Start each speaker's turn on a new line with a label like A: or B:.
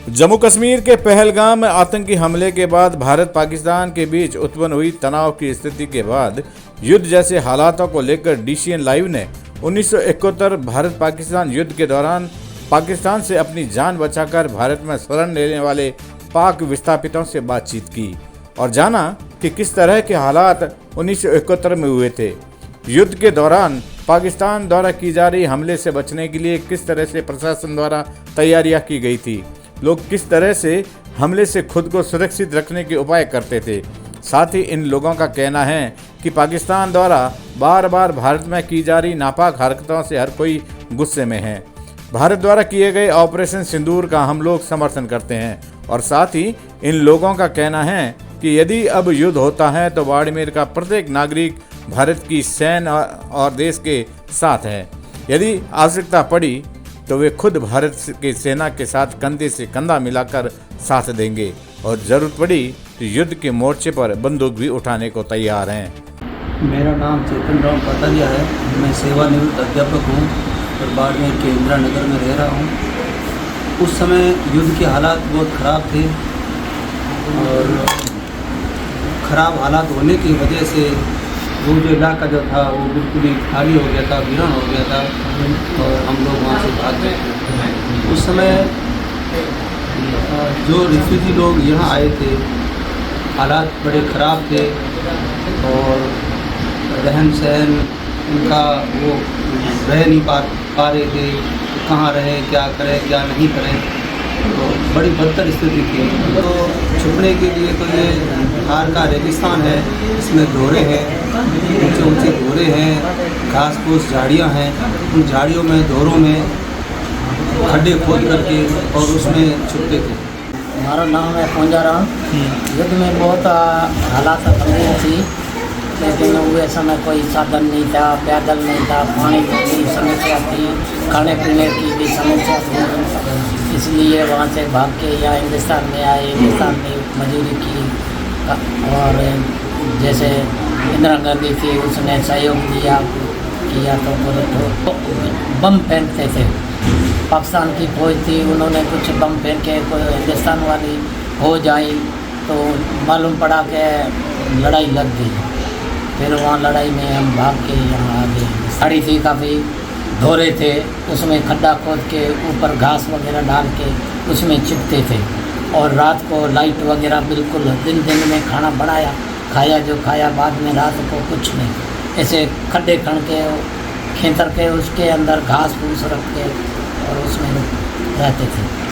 A: जम्मू कश्मीर के पहलगाम में आतंकी हमले के बाद भारत पाकिस्तान के बीच उत्पन्न हुई तनाव की स्थिति के बाद युद्ध जैसे हालातों को लेकर DCN लाइव ने 1971 भारत पाकिस्तान युद्ध के दौरान पाकिस्तान से अपनी जान बचाकर भारत में शरण लेने वाले पाक विस्थापितों से बातचीत की और जाना कि किस तरह के हालात 1971 में हुए थे। युद्ध के दौरान पाकिस्तान द्वारा की जा रही हमले से बचने के लिए किस तरह से प्रशासन द्वारा तैयारियां की गई थी, लोग किस तरह से हमले से खुद को सुरक्षित रखने के उपाय करते थे। साथ ही इन लोगों का कहना है कि पाकिस्तान द्वारा बार बार भारत में की जा रही नापाक हरकतों से हर कोई गुस्से में है। भारत द्वारा किए गए ऑपरेशन सिंदूर का हम लोग समर्थन करते हैं और साथ ही इन लोगों का कहना है कि यदि अब युद्ध होता है तो बाड़मेर का प्रत्येक नागरिक भारत की सैन्य और देश के साथ है। यदि आवश्यकता पड़ी तो वे खुद भारत के सेना के साथ कंधे से कंधा मिलाकर साथ देंगे और जरूरत पड़ी तो युद्ध के मोर्चे पर बंदूक भी उठाने को तैयार हैं।
B: मेरा नाम चेतन राम पटारिया है। मैं सेवानिवृत्त अध्यापक हूँ और बाड़मेर के इंदिरा नगर में रह रहा हूँ। उस समय युद्ध के हालात बहुत ख़राब थे और ख़राब हालात होने की वजह से वो जो इलाका जो था वो बिल्कुल ही खाली हो गया था, वीरान हो गया था और हम लोग वहाँ से भाग गए। उस समय जो रिफ्यूजी लोग यहाँ आए थे हालात बड़े ख़राब थे और रहन सहन उनका वो रह नहीं पा रहे थे, कहाँ रहे, क्या करें क्या नहीं करें, तो बड़ी बदतर स्थिति थी। तो छुपने के लिए तो ये थार का रेगिस्तान है, इसमें दोहरे हैं, ऊंचे ऊंचे दोहरे हैं, घास फूस झाड़ियाँ हैं। उन झाड़ियों में दोहरों में खड्डे खोद करके और उसमें छुपते थे।
C: हमारा नाम है पंजाराम। युद्ध में बहुत हालात तंगी थी, लेकिन वो समय कोई साधन नहीं था, पैदल नहीं था, पानी की समस्या थी, खाने पीने की भी समस्या थी। इसलिए वहाँ से भाग के यहाँ हिंदुस्तान में आए। हिंदुस्तान में मजदूरी की और जैसे इंदिरा गांधी थी उसने सहयोग किया तो बम फेंकते थे। पाकिस्तान की फौज थी, उन्होंने कुछ बम फेंक के कोई हिंदुस्तान वाली फौज आई तो मालूम पड़ा कि लड़ाई लग गई। फिर वहाँ लड़ाई में हम भाग के यहाँ आ गए। साड़ी थी, काफ़ी धोरे थे, उसमें खड्डा खोद के ऊपर घास वगैरह डाल के उसमें छिपते थे और रात को लाइट वगैरह बिल्कुल दिन में खाना बनाया, खाया जो खाया, बाद में रात को कुछ नहीं, ऐसे खड्डे खन के खींच के उसके अंदर घास फूस रख के और उसमें रहते थे।